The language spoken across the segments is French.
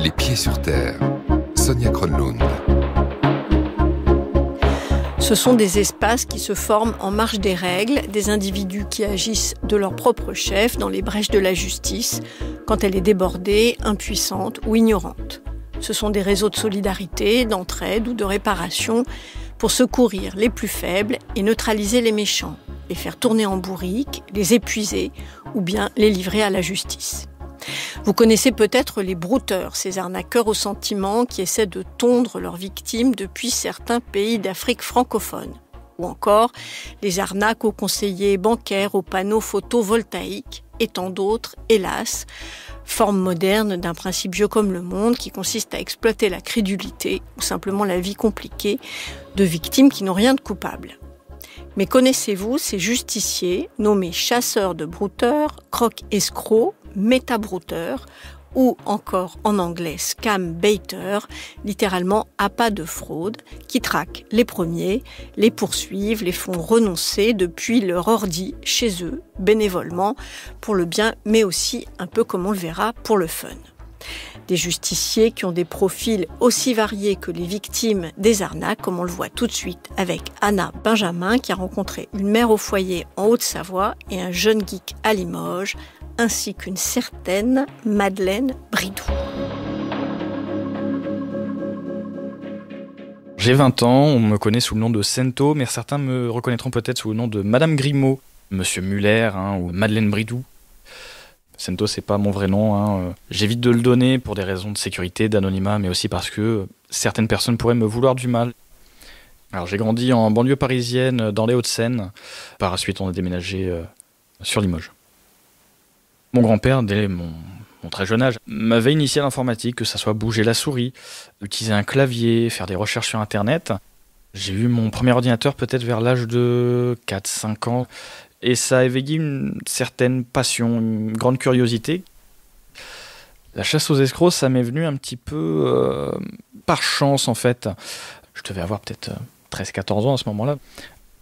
Les pieds sur terre. Sonia Kronlund. Ce sont des espaces qui se forment en marge des règles, des individus qui agissent de leur propre chef dans les brèches de la justice, quand elle est débordée, impuissante ou ignorante. Ce sont des réseaux de solidarité, d'entraide ou de réparation pour secourir les plus faibles et neutraliser les méchants, les faire tourner en bourrique, les épuiser ou bien les livrer à la justice. Vous connaissez peut-être les brouteurs, ces arnaqueurs aux sentiments qui essaient de tondre leurs victimes depuis certains pays d'Afrique francophone. Ou encore les arnaques aux conseillers bancaires, aux panneaux photovoltaïques et tant d'autres, hélas, forme moderne d'un principe vieux comme le monde qui consiste à exploiter la crédulité ou simplement la vie compliquée de victimes qui n'ont rien de coupable. Mais connaissez-vous ces justiciers nommés chasseurs de brouteurs, croque-escrocs, métabrouteurs ou encore en anglais scam baiter, littéralement appât de fraude, qui traquent les premiers, les poursuivent, les font renoncer depuis leur ordi chez eux, bénévolement, pour le bien, mais aussi, un peu comme on le verra, pour le fun. Des justiciers qui ont des profils aussi variés que les victimes des arnaques, comme on le voit tout de suite avec Anna Benjamin, qui a rencontré une mère au foyer en Haute-Savoie et un jeune geek à Limoges, ainsi qu'une certaine Madeleine Bridou. J'ai 20 ans, on me connaît sous le nom de Sento, mais certains me reconnaîtront peut-être sous le nom de Madame Grimaud, Monsieur Muller ou Madeleine Bridou. Sento, c'est pas mon vrai nom. J'évite de le donner pour des raisons de sécurité, d'anonymat, mais aussi parce que certaines personnes pourraient me vouloir du mal. Alors, j'ai grandi en banlieue parisienne, dans les Hauts-de-Seine. Par la suite, on a déménagé sur Limoges. Mon grand-père, dès mon très jeune âge, m'avait initié à l'informatique, que ça soit bouger la souris, utiliser un clavier, faire des recherches sur Internet. J'ai eu mon premier ordinateur peut-être vers l'âge de 4-5 ans. Et ça a éveillé une certaine passion, une grande curiosité. La chasse aux escrocs, ça m'est venu un petit peu par chance en fait. Je devais avoir peut-être 13-14 ans à ce moment-là.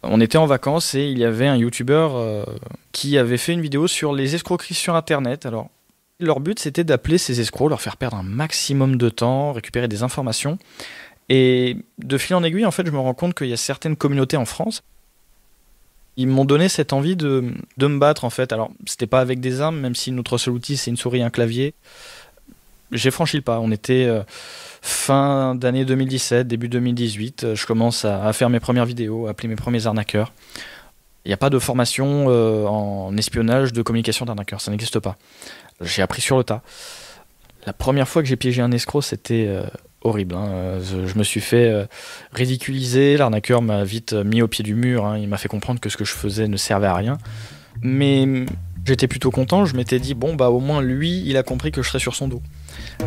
On était en vacances et il y avait un youtubeur qui avait fait une vidéo sur les escroqueries sur Internet. Alors, leur but, c'était d'appeler ces escrocs, leur faire perdre un maximum de temps, récupérer des informations. Et de fil en aiguille, en fait, je me rends compte qu'il y a certaines communautés en France. Ils m'ont donné cette envie de me battre, en fait. Alors, c'était pas avec des armes, même si notre seul outil, c'est une souris et un clavier. J'ai franchi le pas. On était fin d'année 2017, début 2018. Je commence à faire mes premières vidéos, à appeler mes premiers arnaqueurs. Il n'y a pas de formation en espionnage de communication d'arnaqueurs. Ça n'existe pas. J'ai appris sur le tas. La première fois que j'ai piégé un escroc, c'était horrible. Je me suis fait ridiculiser. L'arnaqueur m'a vite mis au pied du mur. Il m'a fait comprendre que ce que je faisais ne servait à rien. Mais j'étais plutôt content. Je m'étais dit, au moins lui, il a compris que je serais sur son dos.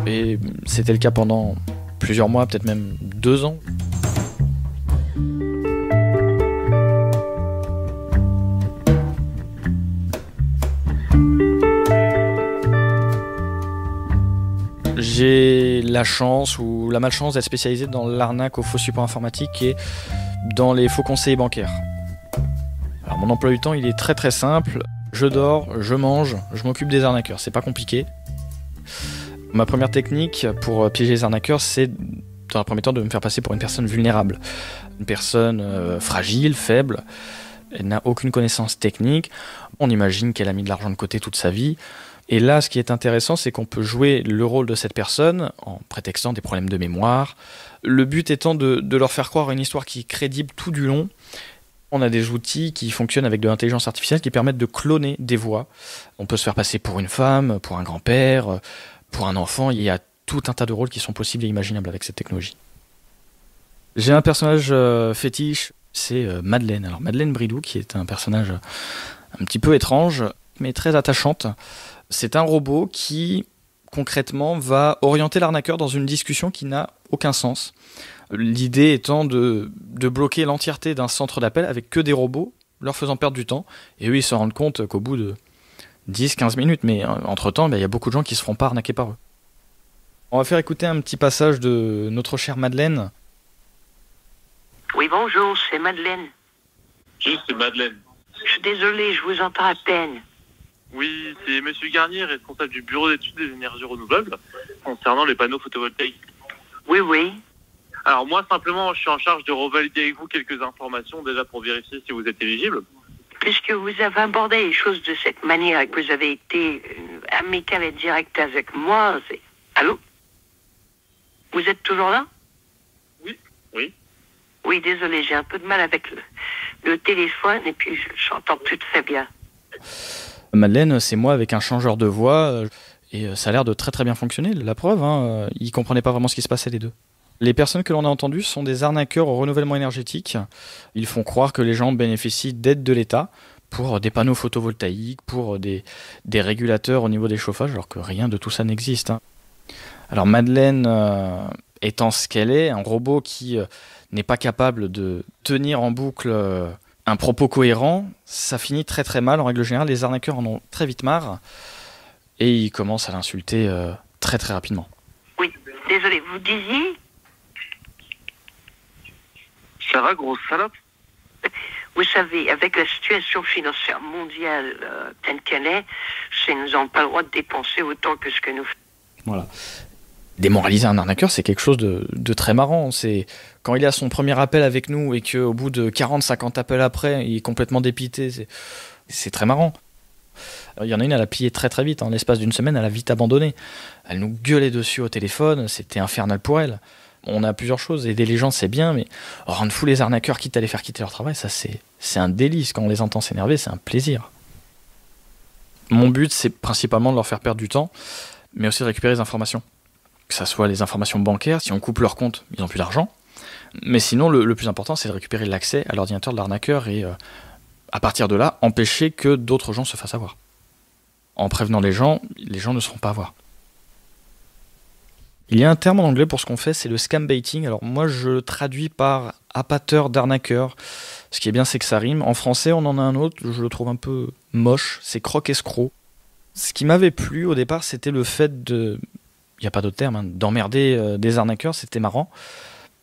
Et c'était le cas pendant plusieurs mois, peut-être même 2 ans. J'ai la chance ou la malchance d'être spécialisé dans l'arnaque aux faux supports informatiques et dans les faux conseillers bancaires. Alors mon emploi du temps, il est très très simple. Je dors, je mange, je m'occupe des arnaqueurs. C'est pas compliqué. Ma première technique pour piéger les arnaqueurs, c'est dans un premier temps de me faire passer pour une personne vulnérable. Une personne fragile, faible. Elle n'a aucune connaissance technique. On imagine qu'elle a mis de l'argent de côté toute sa vie. Et là, ce qui est intéressant, c'est qu'on peut jouer le rôle de cette personne en prétextant des problèmes de mémoire. Le but étant de leur faire croire une histoire qui est crédible tout du long. On a des outils qui fonctionnent avec de l'intelligence artificielle qui permettent de cloner des voix. On peut se faire passer pour une femme, pour un grand-père, pour un enfant. Il y a tout un tas de rôles qui sont possibles et imaginables avec cette technologie. J'ai un personnage fétiche, c'est Madeleine. Alors Madeleine Bridou, qui est un personnage un petit peu étrange, mais très attachante. C'est un robot qui, concrètement, va orienter l'arnaqueur dans une discussion qui n'a aucun sens. L'idée étant de bloquer l'entièreté d'un centre d'appel avec que des robots, leur faisant perdre du temps. Et eux, ils se rendent compte qu'au bout de 10-15 minutes, mais entre-temps, il y a beaucoup de gens qui se feront pas arnaquer par eux. On va faire écouter un petit passage de notre chère Madeleine. Oui, bonjour, c'est Madeleine. Juste Madeleine. Je suis désolée, je vous entends à peine. Oui, c'est Monsieur Garnier, responsable du bureau d'études des énergies renouvelables, concernant les panneaux photovoltaïques. Oui, oui. Alors moi, simplement, je suis en charge de revalider avec vous quelques informations déjà pour vérifier si vous êtes éligible. Puisque vous avez abordé les choses de cette manière et que vous avez été amical et direct avec moi, c'est... Allô? Vous êtes toujours là? Oui. Oui, désolé, j'ai un peu de mal avec le téléphone et puis j'entends plus très bien. Madeleine, c'est moi avec un changeur de voix et ça a l'air de très très bien fonctionner. La preuve, ils comprenaient pas vraiment ce qui se passait les deux. Les personnes que l'on a entendues sont des arnaqueurs au renouvellement énergétique. Ils font croire que les gens bénéficient d'aides de l'État pour des panneaux photovoltaïques, pour des régulateurs au niveau des chauffages, alors que rien de tout ça n'existe. Alors Madeleine, étant ce qu'elle est, un robot qui n'est pas capable de tenir en boucle un propos cohérent, ça finit très très mal. En règle générale, les arnaqueurs en ont très vite marre et ils commencent à l'insulter très très rapidement. Oui, désolé, vous disiez? Ça va, grosse salope? Vous savez, avec la situation financière mondiale telle qu'elle est, nous n'avons pas le droit de dépenser autant que ce que nous faisons. Voilà. Démoraliser un arnaqueur, c'est quelque chose de très marrant. C'est quand il a son premier appel avec nous et qu'au bout de 40-50 appels après, il est complètement dépité. C'est très marrant. Alors, il y en a une, elle a plié très très vite. En l'espace d'une semaine, elle a vite abandonné. Elle nous gueulait dessus au téléphone. C'était infernal pour elle. On a plusieurs choses. Aider les gens, c'est bien, mais rendre fou les arnaqueurs, quitte à les faire quitter leur travail, ça c'est un délice. Quand on les entend s'énerver, c'est un plaisir. Mon but, c'est principalement de leur faire perdre du temps, mais aussi de récupérer des informations. Que ça soit les informations bancaires, si on coupe leur compte, ils n'ont plus d'argent. Mais sinon, le plus important, c'est de récupérer l'accès à l'ordinateur de l'arnaqueur et, à partir de là, empêcher que d'autres gens se fassent avoir. En prévenant les gens ne seront pas à voir. Il y a un terme en anglais pour ce qu'on fait, c'est le scam baiting. Alors moi, je le traduis par appâteur d'arnaqueur. Ce qui est bien, c'est que ça rime. En français, on en a un autre, je le trouve un peu moche, c'est croque-escroc. Ce qui m'avait plu au départ, c'était le fait de... Il n'y a pas d'autre terme, d'emmerder des arnaqueurs, c'était marrant.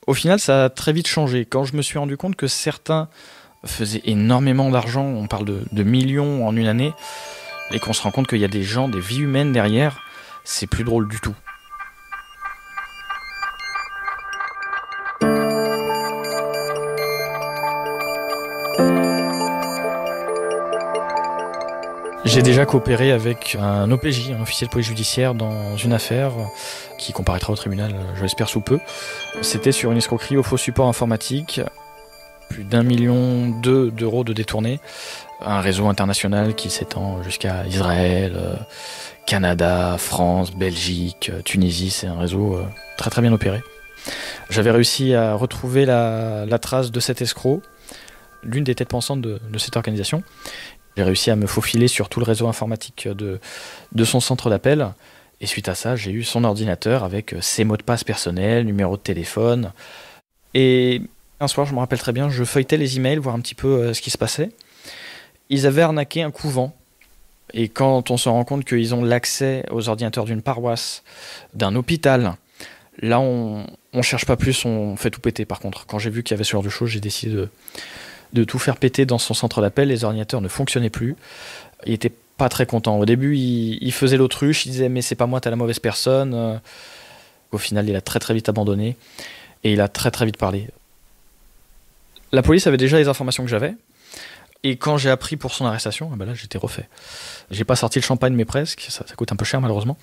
Au final, ça a très vite changé. Quand je me suis rendu compte que certains faisaient énormément d'argent, on parle de millions en une année, et qu'on se rend compte qu'il y a des gens, des vies humaines derrière, c'est plus drôle du tout. J'ai déjà coopéré avec un OPJ, un officier de police judiciaire, dans une affaire qui comparaîtra au tribunal, je l'espère sous peu. C'était sur une escroquerie au faux support informatique, plus d'1,2 million d'euros de détournés, un réseau international qui s'étend jusqu'à Israël, Canada, France, Belgique, Tunisie, c'est un réseau très très bien opéré. J'avais réussi à retrouver la trace de cet escroc, l'une des têtes pensantes de cette organisation. J'ai réussi à me faufiler sur tout le réseau informatique de son centre d'appel. Et suite à ça, j'ai eu son ordinateur avec ses mots de passe personnels, numéro de téléphone. Et un soir, je me rappelle très bien, je feuilletais les emails, voir un petit peu ce qui se passait. Ils avaient arnaqué un couvent. Et quand on se rend compte qu'ils ont l'accès aux ordinateurs d'une paroisse, d'un hôpital, là, on cherche pas plus, on fait tout péter par contre. Quand j'ai vu qu'il y avait ce genre de choses, j'ai décidé de tout faire péter dans son centre d'appel. Les ordinateurs ne fonctionnaient plus. Il était pas très content. Au début, il faisait l'autruche, il disait « mais c'est pas moi, t'es la mauvaise personne ». Au final, il a très très vite abandonné et il a très très vite parlé. La police avait déjà les informations que j'avais et quand j'ai appris pour son arrestation, là j'étais refait. J'ai pas sorti le champagne mais presque, ça coûte un peu cher malheureusement.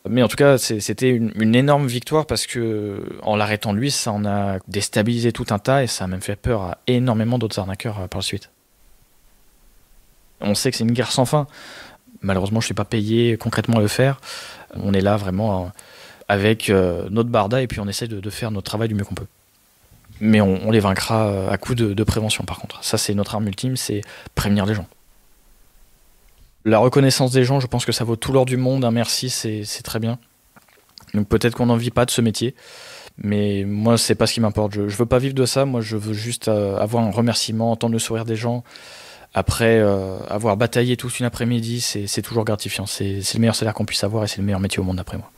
Mais en tout cas, c'était une énorme victoire parce que en l'arrêtant lui, ça en a déstabilisé tout un tas et ça a même fait peur à énormément d'autres arnaqueurs par la suite. On sait que c'est une guerre sans fin. Malheureusement, je ne suis pas payé concrètement à le faire. On est là vraiment avec notre barda et puis on essaie de faire notre travail du mieux qu'on peut. Mais on les vaincra à coup de prévention par contre. Ça, c'est notre arme ultime, c'est prévenir les gens. La reconnaissance des gens, je pense que ça vaut tout l'or du monde. Un merci, c'est très bien. Donc peut-être qu'on n'en vit pas de ce métier, mais moi, c'est pas ce qui m'importe. Je veux pas vivre de ça. Moi, je veux juste avoir un remerciement, entendre le sourire des gens. Après avoir bataillé toute une après-midi, c'est toujours gratifiant. C'est le meilleur salaire qu'on puisse avoir et c'est le meilleur métier au monde d'après moi.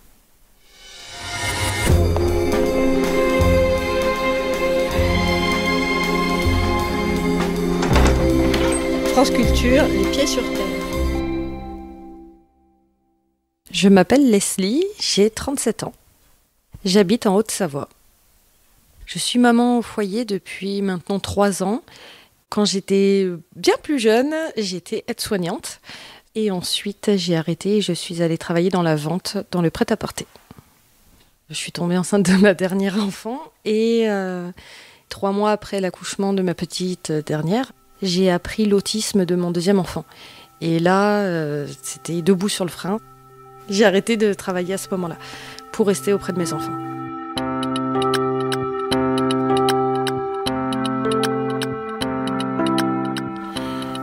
France Culture, les pieds sur terre. Je m'appelle Leslie, j'ai 37 ans. J'habite en Haute-Savoie. Je suis maman au foyer depuis maintenant 3 ans. Quand j'étais bien plus jeune, j'étais aide-soignante. Et ensuite, j'ai arrêté et je suis allée travailler dans la vente, dans le prêt-à-porter. Je suis tombée enceinte de ma dernière enfant et 3 mois après l'accouchement de ma petite dernière, j'ai appris l'autisme de mon deuxième enfant. Et là, c'était debout sur le frein. J'ai arrêté de travailler à ce moment-là pour rester auprès de mes enfants.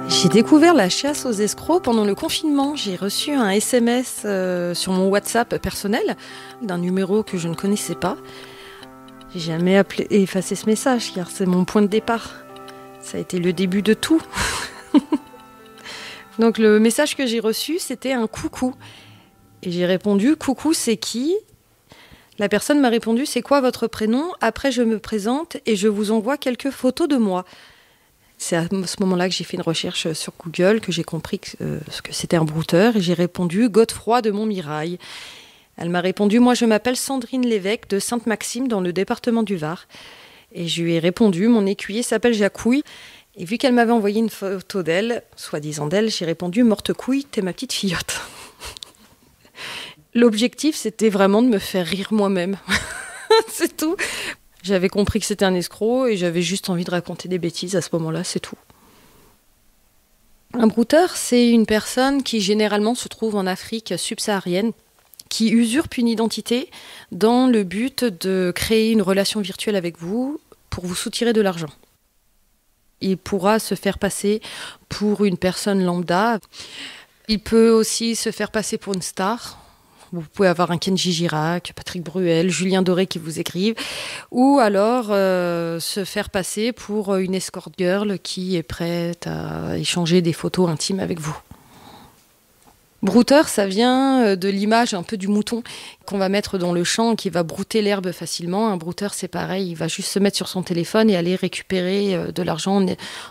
J'ai découvert la chasse aux escrocs pendant le confinement. J'ai reçu un SMS sur mon WhatsApp personnel d'un numéro que je ne connaissais pas. J'ai jamais effacé ce message car c'est mon point de départ. Ça a été le début de tout. Donc le message que j'ai reçu, c'était un coucou. Et j'ai répondu, coucou, c'est qui ? La personne m'a répondu, c'est quoi votre prénom ? Après, je me présente et je vous envoie quelques photos de moi. C'est à ce moment-là que j'ai fait une recherche sur Google, que j'ai compris que c'était un brouteur. Et j'ai répondu, Godefroy de Montmirail. Elle m'a répondu, moi je m'appelle Sandrine Lévesque de Sainte-Maxime dans le département du Var. Et je lui ai répondu, mon écuyer s'appelle Jacouille. Et vu qu'elle m'avait envoyé une photo d'elle, soi-disant d'elle, j'ai répondu, morte couille, t'es ma petite fillotte. L'objectif, c'était vraiment de me faire rire moi-même. C'est tout. J'avais compris que c'était un escroc et j'avais juste envie de raconter des bêtises à ce moment-là, c'est tout. Un brouteur, c'est une personne qui généralement se trouve en Afrique subsaharienne, qui usurpe une identité dans le but de créer une relation virtuelle avec vous pour vous soutirer de l'argent. Il pourra se faire passer pour une personne lambda. Il peut aussi se faire passer pour une star. Vous pouvez avoir un Kenji Girac, Patrick Bruel, Julien Doré qui vous écrivent, ou alors se faire passer pour une escort girl qui est prête à échanger des photos intimes avec vous. Brouteur, ça vient de l'image un peu du mouton qu'on va mettre dans le champ, qui va brouter l'herbe facilement. Un brouteur, c'est pareil, il va juste se mettre sur son téléphone et aller récupérer de l'argent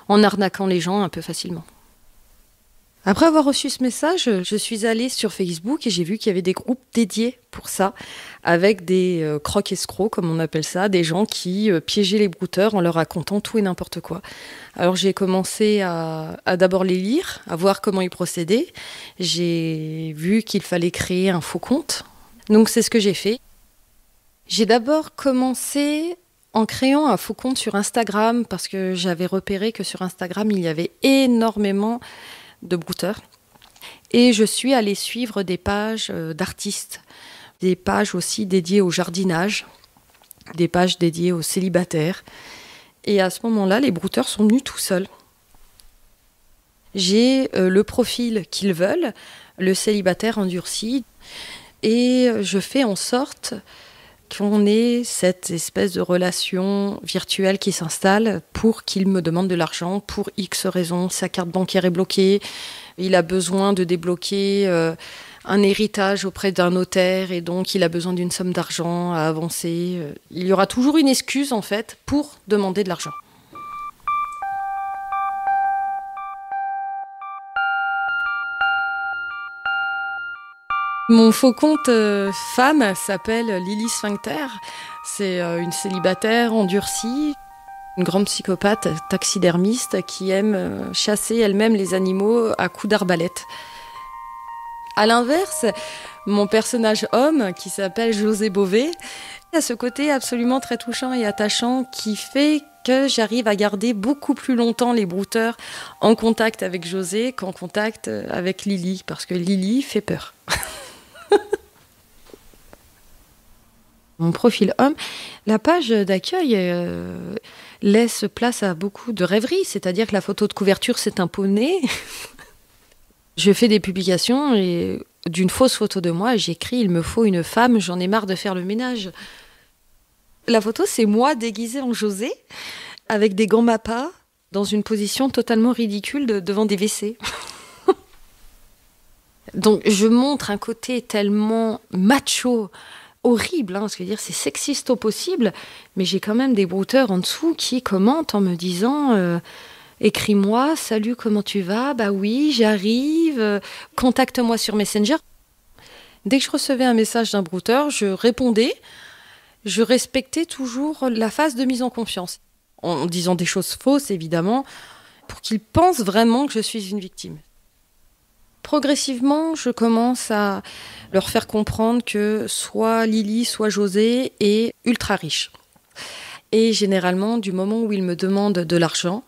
en arnaquant les gens un peu facilement. Après avoir reçu ce message, je suis allée sur Facebook et j'ai vu qu'il y avait des groupes dédiés pour ça, avec des croque-escrocs, comme on appelle ça, des gens qui piégeaient les brouteurs en leur racontant tout et n'importe quoi. Alors j'ai commencé à d'abord les lire, à voir comment ils procédaient. J'ai vu qu'il fallait créer un faux compte, donc c'est ce que j'ai fait. J'ai d'abord commencé en créant un faux compte sur Instagram, parce que j'avais repéré que sur Instagram, il y avait énormément de brouteurs. Et je suis allée suivre des pages d'artistes, des pages aussi dédiées au jardinage, des pages dédiées aux célibataires. Et à ce moment-là, les brouteurs sont venus tout seuls. J'ai le profil qu'ils veulent, le célibataire endurci, et je fais en sorte qu'on ait cette espèce de relation virtuelle qui s'installe pour qu'il me demande de l'argent pour X raisons. Sa carte bancaire est bloquée, il a besoin de débloquer un héritage auprès d'un notaire et donc il a besoin d'une somme d'argent à avancer. Il y aura toujours une excuse en fait pour demander de l'argent. Mon faux compte femme s'appelle Lily Sphincter. C'est une célibataire endurcie, une grande psychopathe taxidermiste qui aime chasser elle-même les animaux à coups d'arbalète. À l'inverse, mon personnage homme, qui s'appelle José Bové, a ce côté absolument très touchant et attachant qui fait que j'arrive à garder beaucoup plus longtemps les brouteurs en contact avec José qu'en contact avec Lily, parce que Lily fait peur. Mon profil homme, la page d'accueil laisse place à beaucoup de rêveries, c'est-à-dire que la photo de couverture, c'est un poney. Je fais des publications et d'une fausse photo de moi, j'écris « Il me faut une femme, j'en ai marre de faire le ménage ». La photo, c'est moi déguisée en José, avec des gants Mappa, dans une position totalement ridicule devant des WC. Donc je montre un côté tellement macho, horrible, ce que je veux dire, c'est sexiste au possible, mais j'ai quand même des brouteurs en dessous qui commentent en me disant écris-moi, salut, comment tu vas ? Bah oui, j'arrive, contacte-moi sur Messenger. Dès que je recevais un message d'un brouteur, je répondais. Je respectais toujours la phase de mise en confiance, en disant des choses fausses, évidemment, pour qu'ils pensent vraiment que je suis une victime. Progressivement, je commence à leur faire comprendre que soit Lily, soit José est ultra riche. Et généralement, du moment où ils me demandent de l'argent,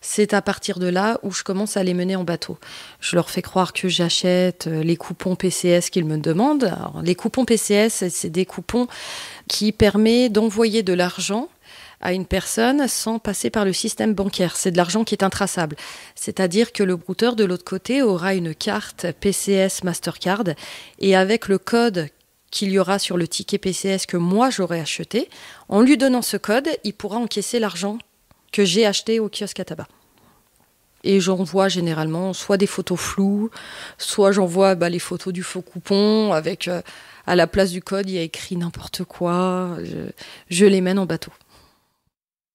c'est à partir de là où je commence à les mener en bateau. Je leur fais croire que j'achète les coupons PCS qu'ils me demandent. Alors, les coupons PCS, c'est des coupons qui permettent d'envoyer de l'argent à une personne sans passer par le système bancaire. C'est de l'argent qui est intraçable. C'est-à-dire que le brouteur de l'autre côté aura une carte PCS Mastercard et avec le code qu'il y aura sur le ticket PCS que moi j'aurai acheté, en lui donnant ce code, il pourra encaisser l'argent que j'ai acheté au kiosque à tabac. Et j'envoie généralement soit des photos floues, soit j'envoie les photos du faux coupon avec à la place du code, il y a écrit n'importe quoi. Je les mène en bateau.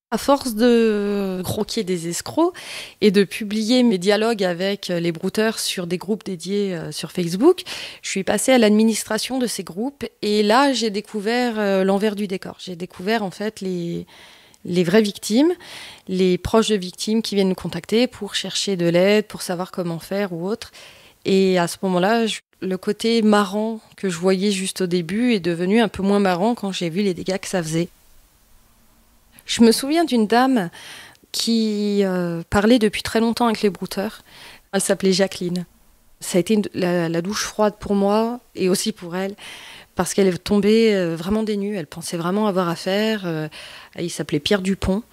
À force de croquer des escrocs et de publier mes dialogues avec les brouteurs sur des groupes dédiés sur Facebook, je suis passée à l'administration de ces groupes et là, j'ai découvert l'envers du décor. J'ai découvert en fait les vraies victimes, les proches de victimes qui viennent nous contacter pour chercher de l'aide, pour savoir comment faire ou autre. Et à ce moment-là, le côté marrant que je voyais juste au début est devenu un peu moins marrant quand j'ai vu les dégâts que ça faisait. Je me souviens d'une dame qui parlait depuis très longtemps avec les brouteurs. Elle s'appelait Jacqueline. Ça a été la douche froide pour moi et aussi pour elle, parce qu'elle est tombée vraiment des nues. Elle pensait vraiment avoir affaire. Il s'appelait Pierre Dupont.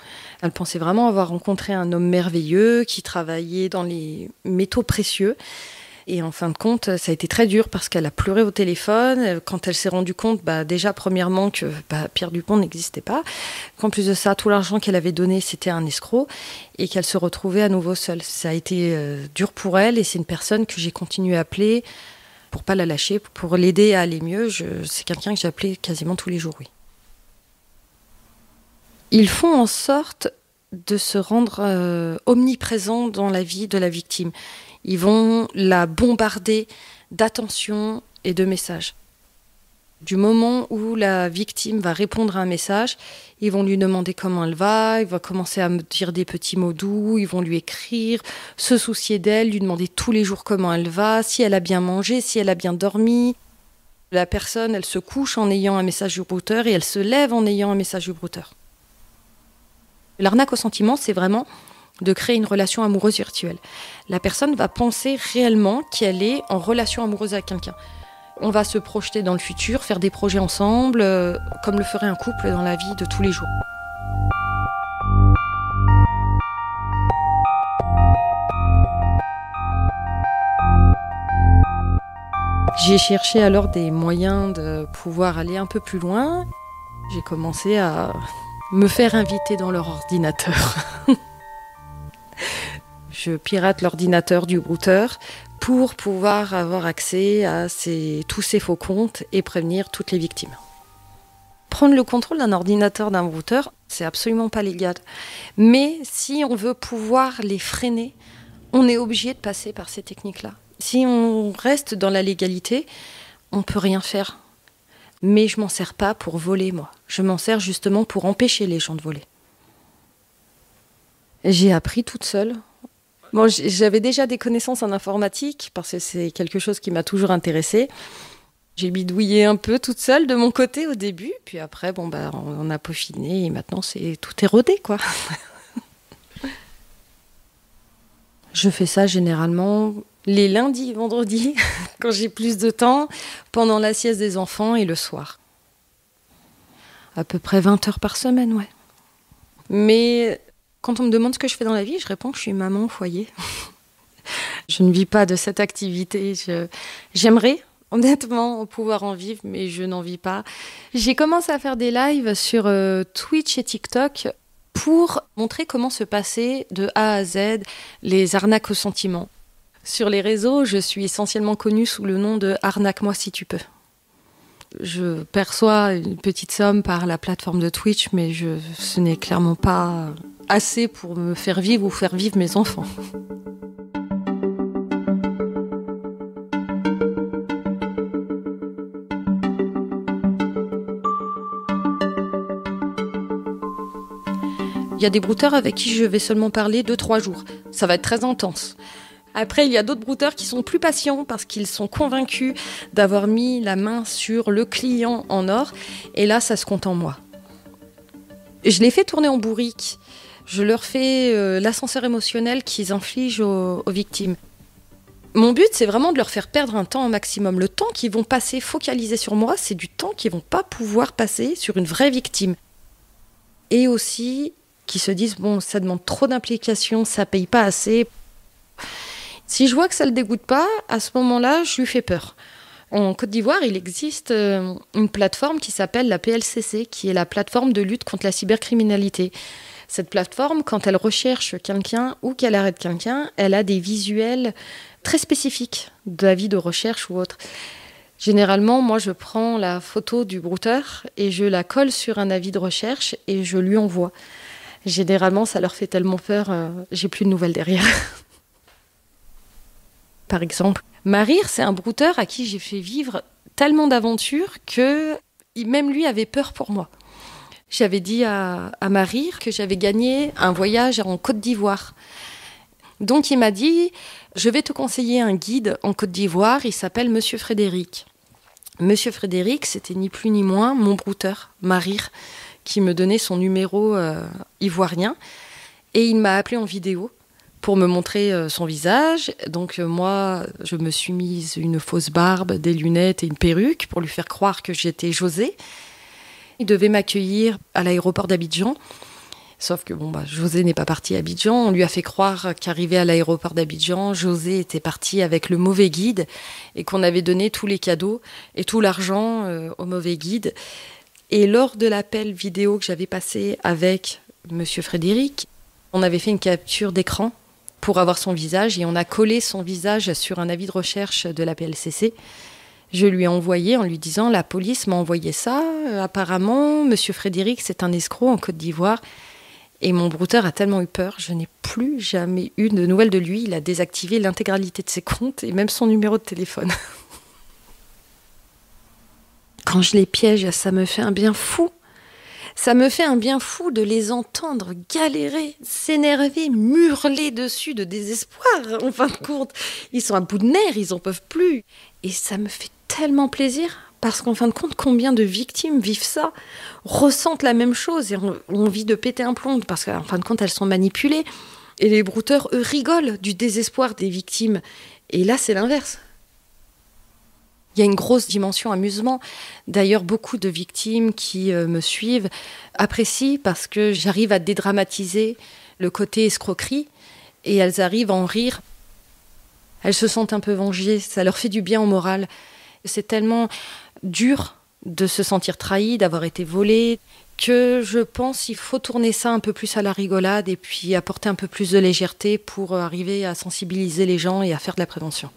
Elle pensait vraiment avoir rencontré un homme merveilleux qui travaillait dans les métaux précieux. Et en fin de compte, ça a été très dur parce qu'elle a pleuré au téléphone. Quand elle s'est rendue compte, déjà, premièrement, que Pierre Dupont n'existait pas. Qu'en plus de ça, tout l'argent qu'elle avait donné, c'était un escroc. Et qu'elle se retrouvait à nouveau seule. Ça a été dur pour elle. Et c'est une personne que j'ai continué à appeler pour pas la lâcher, pour l'aider à aller mieux. C'est quelqu'un que j'ai appelé quasiment tous les jours, oui. Ils font en sorte de se rendre omniprésents dans la vie de la victime. Ils vont la bombarder d'attention et de messages. Du moment où la victime va répondre à un message, ils vont lui demander comment elle va, il va commencer à me dire des petits mots doux, ils vont lui écrire, se soucier d'elle, lui demander tous les jours comment elle va, si elle a bien mangé, si elle a bien dormi. La personne, elle se couche en ayant un message du brouteur et elle se lève en ayant un message du brouteur. L'arnaque au sentiment, c'est vraiment de créer une relation amoureuse virtuelle. La personne va penser réellement qu'elle est en relation amoureuse avec quelqu'un. On va se projeter dans le futur, faire des projets ensemble, comme le ferait un couple dans la vie de tous les jours. J'ai cherché alors des moyens de pouvoir aller un peu plus loin. J'ai commencé à me faire inviter dans leur ordinateur. Je pirate l'ordinateur du brouteur pour pouvoir avoir accès à tous ces faux comptes et prévenir toutes les victimes. Prendre le contrôle d'un ordinateur d'un brouteur, c'est absolument pas légal. Mais si on veut pouvoir les freiner, on est obligé de passer par ces techniques-là. Si on reste dans la légalité, on peut rien faire. Mais je m'en sers pas pour voler, moi. Je m'en sers justement pour empêcher les gens de voler. J'ai appris toute seule. Bon, j'avais déjà des connaissances en informatique, parce que c'est quelque chose qui m'a toujours intéressée. J'ai bidouillé un peu toute seule de mon côté au début, puis après, on a peaufiné, et maintenant, tout est rodé, quoi. Je fais ça généralement les lundis et vendredis, quand j'ai plus de temps, pendant la sieste des enfants et le soir. À peu près 20 heures par semaine, ouais. Mais quand on me demande ce que je fais dans la vie, je réponds que je suis maman au foyer. Je ne vis pas de cette activité. J'aimerais, honnêtement, pouvoir en vivre, mais je n'en vis pas. J'ai commencé à faire des lives sur Twitch et TikTok pour montrer comment se passaient de A à Z les arnaques au sentiment. Sur les réseaux, je suis essentiellement connue sous le nom de « Arnaque-moi si tu peux ». Je perçois une petite somme par la plateforme de Twitch, mais ce n'est clairement pas assez pour me faire vivre ou faire vivre mes enfants. Il y a des brouteurs avec qui je vais seulement parler 2-3 jours. Ça va être très intense. Après, il y a d'autres brouteurs qui sont plus patients parce qu'ils sont convaincus d'avoir mis la main sur le client en or. Et là, ça se compte en moi. Je les fais tourner en bourrique. Je leur fais l'ascenseur émotionnel qu'ils infligent aux victimes. Mon but, c'est vraiment de leur faire perdre un temps au maximum. Le temps qu'ils vont passer focalisé sur moi, c'est du temps qu'ils ne vont pas pouvoir passer sur une vraie victime. Et aussi, qu'ils se disent, bon, ça demande trop d'implication, ça ne paye pas assez. Si je vois que ça ne le dégoûte pas, à ce moment-là, je lui fais peur. En Côte d'Ivoire, il existe une plateforme qui s'appelle la PLCC, qui est la plateforme de lutte contre la cybercriminalité. Cette plateforme, quand elle recherche quelqu'un ou qu'elle arrête quelqu'un, elle a des visuels très spécifiques d'avis de recherche ou autre. Généralement, moi, je prends la photo du brouteur et je la colle sur un avis de recherche et je lui envoie. Généralement, ça leur fait tellement peur, j'ai plus de nouvelles derrière. Par exemple, Marir, c'est un brouteur à qui j'ai fait vivre tellement d'aventures que même lui avait peur pour moi. J'avais dit à Marir que j'avais gagné un voyage en Côte d'Ivoire. Donc il m'a dit, je vais te conseiller un guide en Côte d'Ivoire, il s'appelle Monsieur Frédéric. Monsieur Frédéric, c'était ni plus ni moins mon brouteur, Marir, qui me donnait son numéro ivoirien. Et il m'a appelé en vidéo pour me montrer son visage. Donc moi, je me suis mise une fausse barbe, des lunettes et une perruque pour lui faire croire que j'étais José. Il devait m'accueillir à l'aéroport d'Abidjan. Sauf que José n'est pas parti à Abidjan. On lui a fait croire qu'arrivé à l'aéroport d'Abidjan, José était parti avec le mauvais guide et qu'on avait donné tous les cadeaux et tout l'argent au mauvais guide. Et lors de l'appel vidéo que j'avais passé avec Monsieur Frédéric, on avait fait une capture d'écran pour avoir son visage et on a collé son visage sur un avis de recherche de la PLCC. Je lui ai envoyé en lui disant « La police m'a envoyé ça. Apparemment, Monsieur Frédéric, c'est un escroc en Côte d'Ivoire. » Et mon brouteur a tellement eu peur, je n'ai plus jamais eu de nouvelles de lui. Il a désactivé l'intégralité de ses comptes et même son numéro de téléphone. Quand je les piège, ça me fait un bien fou. Ça me fait un bien fou de les entendre galérer, s'énerver, hurler dessus de désespoir. En fin de compte, ils sont à bout de nerfs, ils n'en peuvent plus. Et ça me fait tellement plaisir. Parce qu'en fin de compte, combien de victimes vivent ça, ressentent la même chose et ont envie de péter un plomb parce qu'en fin de compte, elles sont manipulées. Et les brouteurs, eux, rigolent du désespoir des victimes. Et là, c'est l'inverse. Il y a une grosse dimension amusement. D'ailleurs, beaucoup de victimes qui me suivent apprécient parce que j'arrive à dédramatiser le côté escroquerie et elles arrivent à en rire. Elles se sentent un peu vengées, ça leur fait du bien au moral. C'est tellement dur de se sentir trahi, d'avoir été volé, que je pense qu'il faut tourner ça un peu plus à la rigolade et puis apporter un peu plus de légèreté pour arriver à sensibiliser les gens et à faire de la prévention.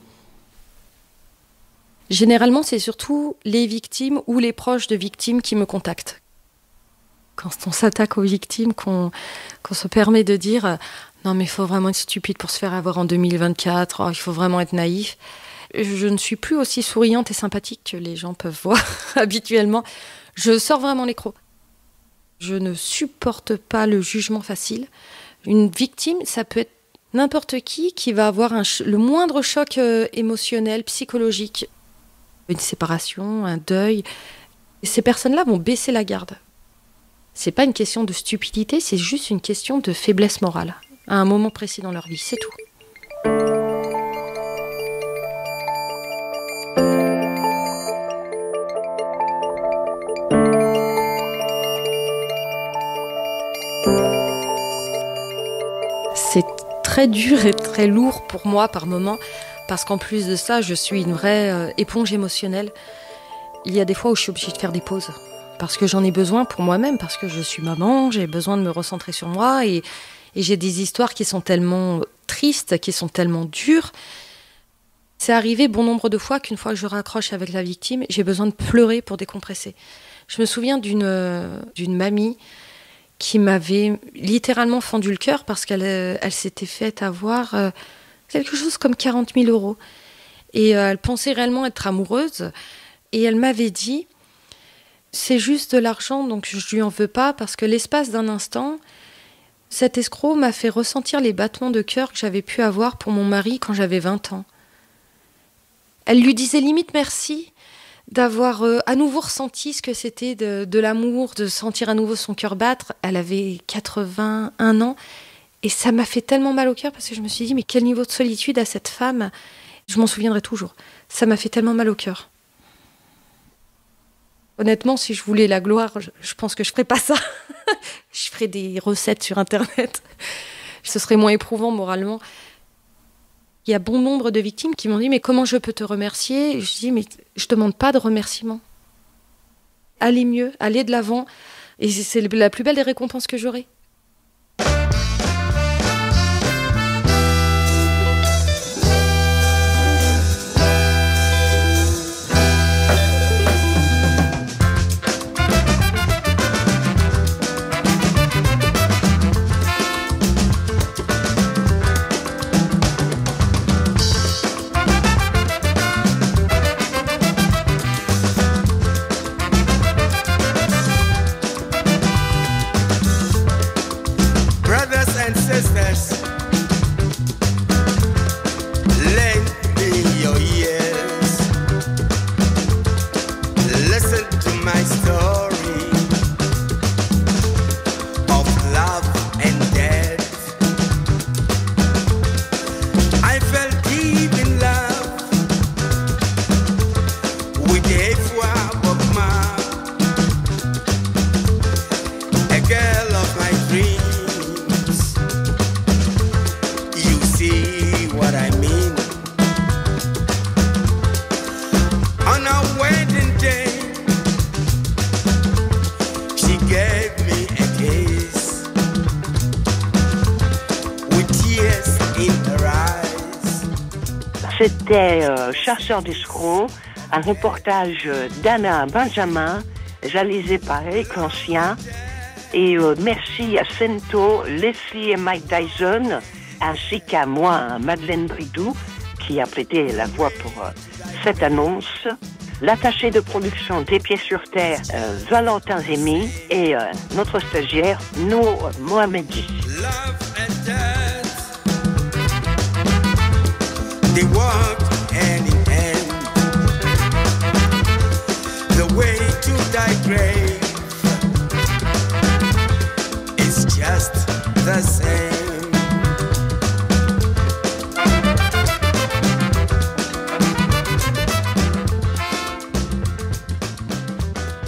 Généralement, c'est surtout les victimes ou les proches de victimes qui me contactent. Quand on s'attaque aux victimes, qu'on se permet de dire « Non mais il faut vraiment être stupide pour se faire avoir en 2024, il faut vraiment être naïf », je ne suis plus aussi souriante et sympathique que les gens peuvent voir habituellement. Je sors vraiment les crocs. Je ne supporte pas le jugement facile. Une victime, ça peut être n'importe qui va avoir le moindre choc émotionnel, psychologique. Une séparation, un deuil. Et ces personnes-là vont baisser la garde. C'est pas une question de stupidité, c'est juste une question de faiblesse morale. À un moment précis dans leur vie, c'est tout. C'est très dur et très lourd pour moi par moments, parce qu'en plus de ça, je suis une vraie éponge émotionnelle. Il y a des fois où je suis obligée de faire des pauses, parce que j'en ai besoin pour moi-même, parce que je suis maman, j'ai besoin de me recentrer sur moi, et j'ai des histoires qui sont tellement tristes, qui sont tellement dures. C'est arrivé bon nombre de fois qu'une fois que je raccroche avec la victime, j'ai besoin de pleurer pour décompresser. Je me souviens d'une mamie qui m'avait littéralement fendu le cœur parce qu'elle s'était faite avoir quelque chose comme 40 000 €. Et elle pensait réellement être amoureuse. Et elle m'avait dit, c'est juste de l'argent, donc je lui en veux pas, parce que l'espace d'un instant, Cet escroc m'a fait ressentir les battements de cœur que j'avais pu avoir pour mon mari quand j'avais 20 ans. Elle lui disait limite merci d'avoir à nouveau ressenti ce que c'était de l'amour, de sentir à nouveau son cœur battre. Elle avait 81 ans et ça m'a fait tellement mal au cœur parce que je me suis dit mais quel niveau de solitude a cette femme. Je m'en souviendrai toujours. Ça m'a fait tellement mal au cœur. Honnêtement, si je voulais la gloire, je pense que je ferais pas ça. Je ferais des recettes sur Internet. Ce serait moins éprouvant moralement. Il y a bon nombre de victimes qui m'ont dit « Mais comment je peux te remercier ?» Je dis « Mais je ne demande pas de remerciement. Allez mieux, allez de l'avant. Et c'est la plus belle des récompenses que j'aurai. » C'était Chasseur d'escrocs, un reportage d'Anna Benjamin, réalisé par Eric Lancien. Et merci à Sento, Leslie et Mike Dyson, ainsi qu'à moi, Madeleine Bridou, qui a prêté la voix pour cette annonce. L'attaché de production des Pieds sur Terre, Valentin Rémy, et notre stagiaire, Nour Mohamedi. They walk hand in hand. The way to thy grave is just the same.